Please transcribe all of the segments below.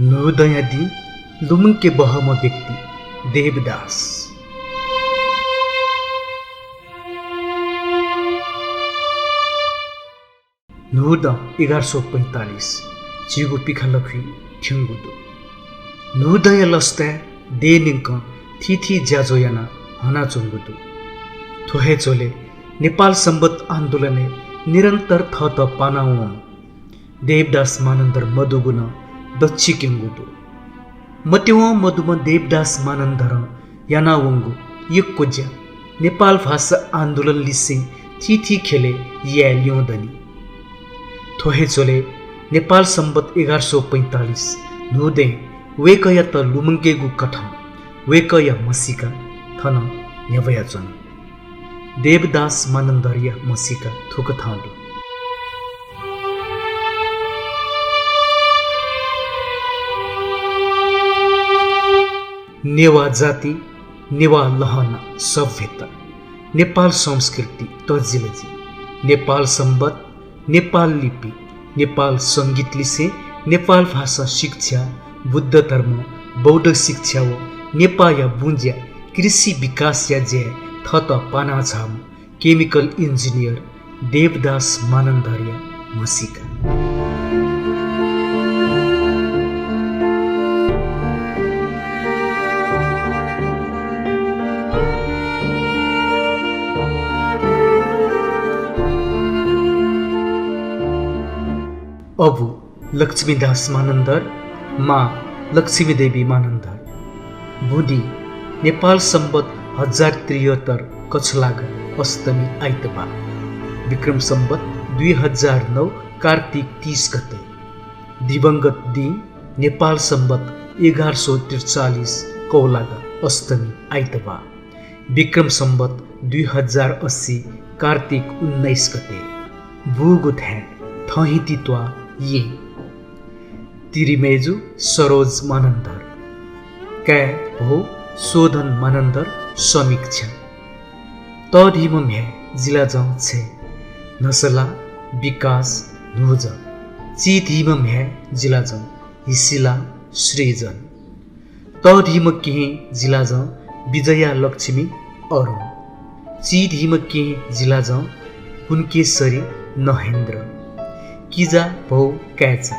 नोदयदी लुमुङ्के बहम व्यक्ति देवदास। नुद 1145 चिगु पिखलखी ठ्यङ्गुदु नुदय लस्ता देनिङ्क थिथि ज्याजोयाना हना चुङ्गुदु थोहे चोले नेपाल सम्बत आन्दोलने निरन्तर थत पानाउम देवदास मानन्दर मधुगुण दक्षि किङ्गुदु मत्यव मधुम देवदास मानन्दर यानावङ्गु यक्कोज्या नेपाल भाषा आन्दोलन लिसिङ थिथि खेले या ल्योदनी थोहे चोले नेपाल सम्बत 1145 नुदे वेकया त लुमुङ्गेगु कथम वेकया मसिका थन न्यवया चन देवदास मानन्दरिया मसिका थुक थांदु नेवा जाति नेवा लहना सभ्यता नेपाल संस्कृति तजिलजी नेपाल सम्बत नेपाल लिपि नेपाल सङ्गीत लिसे नेपाल भाषा शिक्षा बुद्ध धर्म बौद्ध शिक्षा व नेपाया बुन्ज्या कृषि विकास या जे थत पाना छाम केमिकल इन्जिनियर देवदास मानन्दरिया मसिका अबु लक्ष्मीदास मानन्दर माँ लक्ष्मी देवी मानन्दर बुढी नेपाल सम्बत 1073 कछलाग अष्टमी आइतबार विक्रम सम्बत 2009 कार्तिक 30 गते दिवंगत दिन नेपाल सम्बत 1143 कौलाग अष्टमी आइतबार विक्रम सम्बत 2080 कार्तिक 19 गते बुगुथ थहितित्वा ये तिरिमेजु सरोज मानन्दर कै हो शोधन मानन्दर समीक्षा तधिम म्या जिला जं छे नसला विकास नुज चिधिम म्या जिला जं हिसिला सृजन तधिम केही जिला जं विजया लक्ष्मी अरुण चिधिम केही जिला जं कुनकेश्वरी नहेन्द्र किजा भौ कैचा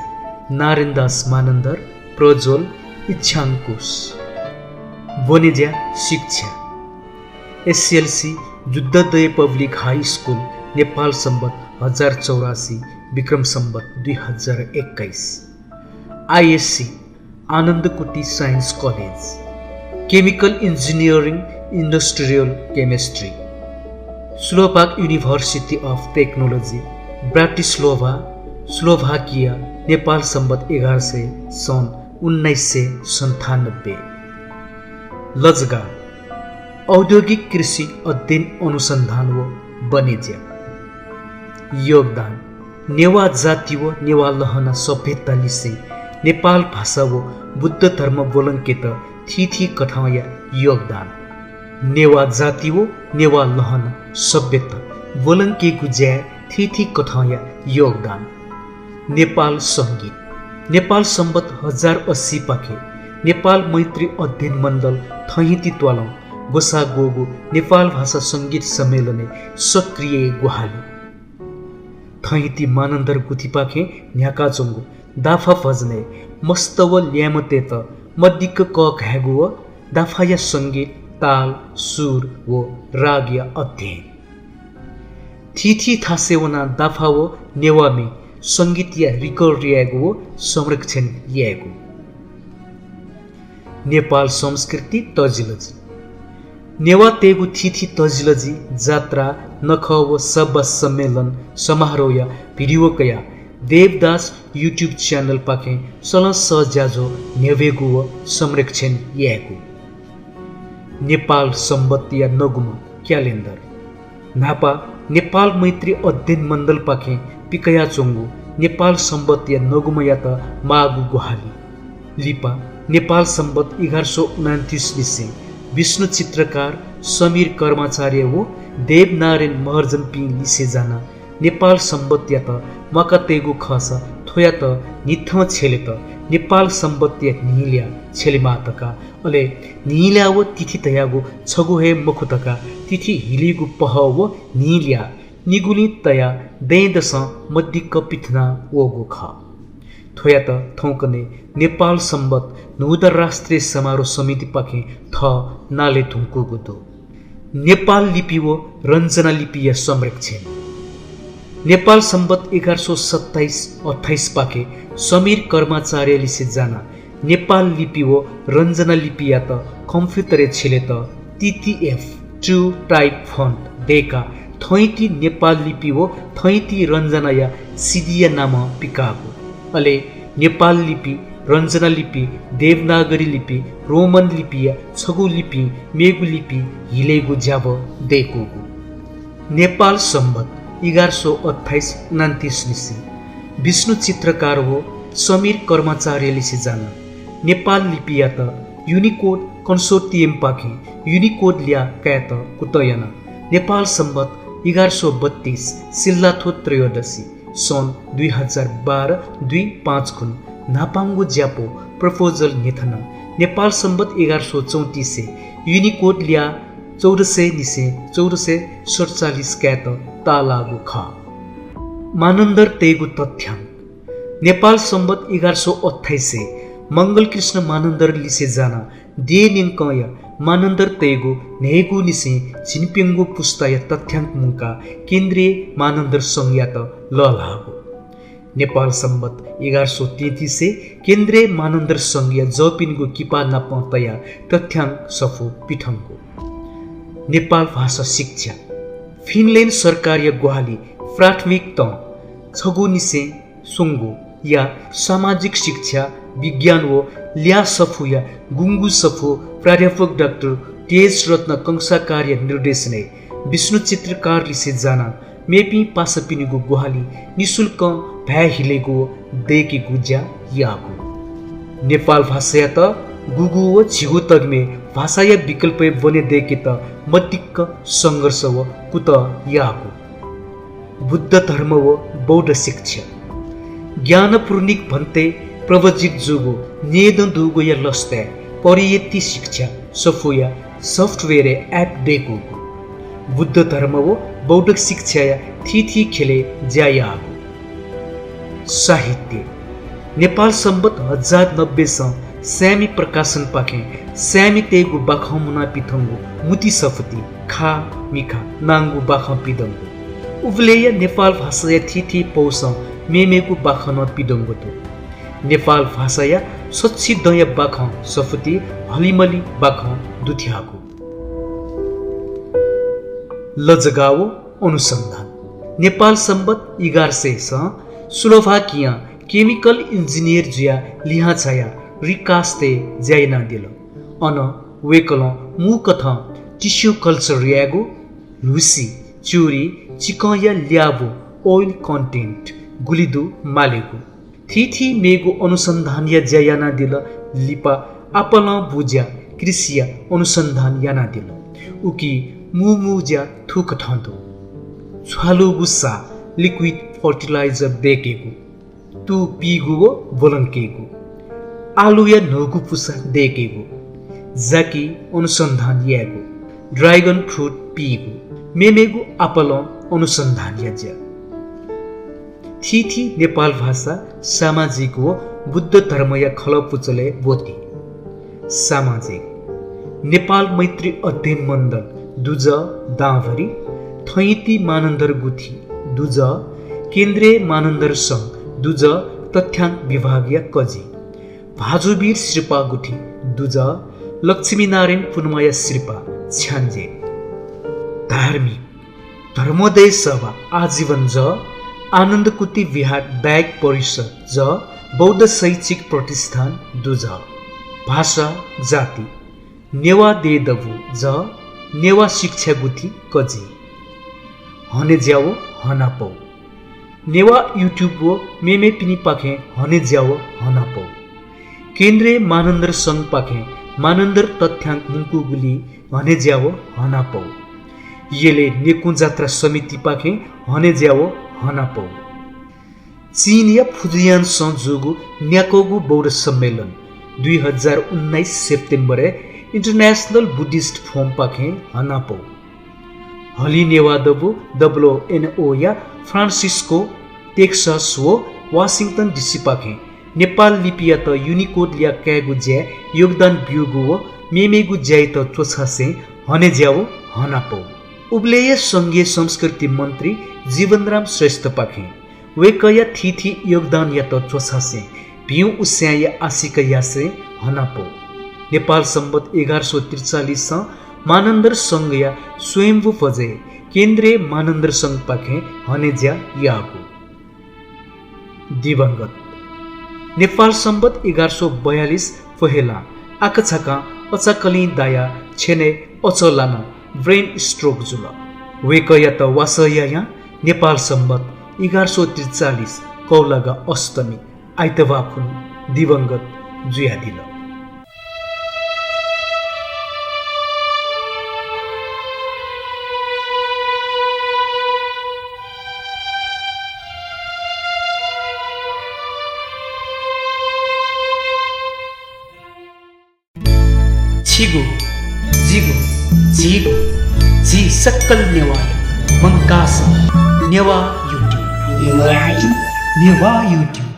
नारायणदास मानन्दर प्रज्वल इच्छाङ्कुश वनिज्या शिक्षा SLC Yuddhodaya public high school Nepal Sambat 1084 Vikram Sambat 2021 ISC Anandkuti science college chemical engineering industrial chemistry Slovak university of technology Bratislava Slovakia Nepal Sambat 1100 सन् 1997 लजगा औद्योगिक कृषि अध्ययन अनुसन्धान व वाणिज्य योगदान नेवा जाति व नेवा लहना सभ्यता लिसे नेपाल भाषा व बुद्ध धर्म बोलङ्केत थिथि कथाया योगदान नेवा जाति व नेवा लहना सभ्यता बोलङ्के गुज्या थिथि कथाया योगदान नेपाल सङ्गीत नेपाल सम्बत 1080 पाखे नेपाल मैत्री अध्ययन मण्डल थहितित्वालौ गोसा गोगु नेपाल भाषा सङ्गीत सम्मेलने सक्रिय गुहाली थहिति मानन्दर गुथी पाखे न्याका चोङ्गु दाफा फजने मस्तव ल्यामते त मद्दिक क घ्यागु व दाफाया सङ्गीत ताल सुर व रागया अध्ययन थिथि थासेवना दाफा व नेवामे सङ्गीत या रिकर्ड यागु व संरक्षण यागु नेपाल संस्कृति तजिलजी नेवा तेगु थिथि तजिलजी जात्रा नख व सभा सम्मेलन समारोह या भिडियो कया देवदास युट्युब च्यानल पाखे सलस ज्याजो नेवेगु व संरक्षण यागु नेपाल सम्बत या नगुम क्यालेन्डर नापा नेपाल मैत्री अध्ययन मण्डल पाखे पिकया चोङ्गु नेपाल सम्बत या नगुम या त मागु गुहाली लिपा नेपाल सम्बत 1129 लिसे विष्णु चित्रकार समीर कर्माचार्य वो देवनारायण महर्जन पिङ लिसे जाना नेपाल सम्बत या त मकातेगु खस थोया त निथ छेले त नेपाल सम्बत एक निहिल्या छेलिमातका अले निहिल्या व तिथि तयागो छगु हे मखुतका तिथि हिलिगु पह व निहिल्या निगुली तया दैदस मद्दिक पिथना वगु ख थोया त थौकने नेपाल सम्बत नूदर राष्ट्रिय समारोह समिति पाखे थ नाले थुङ्कु गुदो नेपाल लिपि व रञ्जना लिपि या संरक्षण नेपाल सम्बत 1127-28 पाके समीर कर्माचार्यले से जाना नेपाल लिपि व रञ्जना लिपि या त कम्प्युटरे छिले त TTF 2 टाइप फन्ट देका थैती नेपाल लिपि व थैती रञ्जना या सिडिया नाम पिकागो अले नेपाल लिपि रञ्जना लिपि देवनागरी लिपि रोमन लिपि या छगु लिपि मेगु लिपि हिलेगु जाब देकोगु नेपाल सम्बत 1128-29 निसी विष्णु चित्रकार हो समीर कर्माचार्यले से जाना नेपाल लिपि या त युनिकोड कन्सोर्टियम पाखे युनिकोड ल्या कया त कुतयना नेपाल सम्बत 1132 सिल्लाथो त्रयोदशी सन् 2012-25 खुन नापाङ्गो ज्यापो प्रपोजल नेथना नेपाल सम्बत 1134 युनिकोड ल्या 1447 क्यात तालागु ख मानन्दर तेगु तथ्याङ्क नेपाल सम्बत 1128 मङ्गल कृष्ण मानन्दर लिसे जाना दे निङ्कय मानन्दर तेगु नेगु निसे छिनपिङ्गु पुस्ताय तथ्याङ्क मुका केन्द्रीय मानन्दर संज्ञात ललागु नेपाल सम्बत 1133 केन्द्रीय मानन्दर संज्ञा जपिनको किपा नापतया तथ्याङ्क सफु पिठङ्गु नेपाल भाषा शिक्षा फिनल्यान्ड सरकारीय गुहाली प्राथमिक त छगु निसे सुङ्गु या सामाजिक शिक्षा विज्ञान व ल्या सफु या गुङ्गु सफु प्राध्यापक डाक्टर तेज रत्न कंसा कार्य निर्देशने विष्णु चित्रकार लिसे जाना मेपी पासपिनीगु गुहाली निशुल्क भ्या हिलेगु देकी गुज्या यागु नेपाल भाषा त गुगु व छिगु तगमे भाषा या विकल्प बने देके त मतिक्क संघर्ष व कुत यागु बुद्ध धर्म व बौद्ध शिक्षा ज्ञानपूर्णिक भन्ते प्रवजित जुगो नेद दुगो या लस्ते परियति शिक्षा सफुया सफ्टवेयर एप देखो बुद्ध धर्म व बौद्ध शिक्षा या थी खेले ज्यायागु साहित्य नेपाल सम्बत 1090 स्यामी प्रकाशन पाखे स्यामी तेगु बाखौ मुना पिथंगु मुति सफती खा मिखा नांगु बाखौ पिदंगु उवलेय नेपाल भाषा या थी पौस मेमेगु बाखौ न पिदंगु तो नेपाल भाषा या सच्ची दय बाखौ सफती हलिमली बाखौ दुथ्यागु लजगाओ अनुसन्धान नेपाल सम्बत 1100 स्लोभाकिया केमिकल इन्जिनियर जुया लिहा छाया रिकास्ते ज्याइना दिल on वेकल मुकथ tissue culture रियागो Lucy Churi चिकया ल्याबो oil content गुलिदु मालेगु थी मेगु अनुसन्धान या ज्यायाना दिल लिपा आपल बुज्या कृषिया अनुसन्धान याना दिल उकी मुमुज्या थुक ठन्थो छालु गुस्सा लिक्विड फर्टिलाइजर देकेगु तु पिगु व बोलङ्केगु आलु या नगु पुसा देकेगु जाकी अनुसन्धान यागु ड्रैगन फ्रुट पिगु मेमेगु आपल अनुसन्धान याज्या थी नेपाल भाषा सामाजिक व बुद्ध धर्म या खलपुचले बोती सामाजिक नेपाल मैत्री अध्ययन मण्डल दुज दाँभरी थैती मानन्दर गुथी दुज केन्द्रीय मानन्दर सङ्घ दुज तथ्याङ्क विभागीय कजी भाजुवीर श्रीपा गुठी दुज लक्ष्मीनारायण पुनमय श्रीपा छ्यान्जे धार्मिक धर्मोदय सभा आजीवन ज आनन्दकुटी विहार ब्याग परिषद ज बौद्ध शैक्षिक प्रतिष्ठान दुज भाषा जाति नेवा देदबु ज नेवा शिक्षा गुठी कजी हने ज्याओ हनापौ नेवा युट्युब वो मेमे पिनी पाखे हने ज्याओ हनापौ केन्द्रीय मानन्दर सङ्घ पाखे मानन्दर तथ्याङ्क मुकुगुली हने ज्याओ हनापौ येले नेकु जात्रा समिति पाखे हने ज्याओ हनापौ चीनिया फुजियान संजोगु न्याकोगु बौद्ध सम्मेलन 2019 सेप्टेम्बर इंटरनेशनल बुद्धिस्ट फोरम पाखे हनापो हली नेवादबु दब्लो एनओ या फ्रांसिस्को टेक्सास वो वाशिंगटन डीसी पाखे नेपाल लिपिया त यूनिकोड लिया कैगु ज्या योगदान बियुगु वो मेमेगु ज्याइ त चोछासे हने ज्यावो हनापो उब्लेय संघीय संस्कृति मंत्री जीवनराम श्रेष्ठ पाखे वेकया थी योगदान या तो चोछासे भिउ उस्याय आशिक यासे हनापो नेपाल सम्बत 1143 मानन्दर संघ या स्वयंभू पजे केन्द्रीय मानन्दर संघ पाखे हनेज्या यागु दिवंगत नेपाल सम्बत 1142 पहेला आकछाका अचाकली दाया छेने अचलाना ब्रेन स्ट्रोक जुल वेकया त वासया नेपाल सम्बत 1143 कौलगा अष्टमी आइतबार दिवंगत जुयादिल छिगु जिगु झिगु झी सक्कल नेवाय मंकास नेवा युट्युब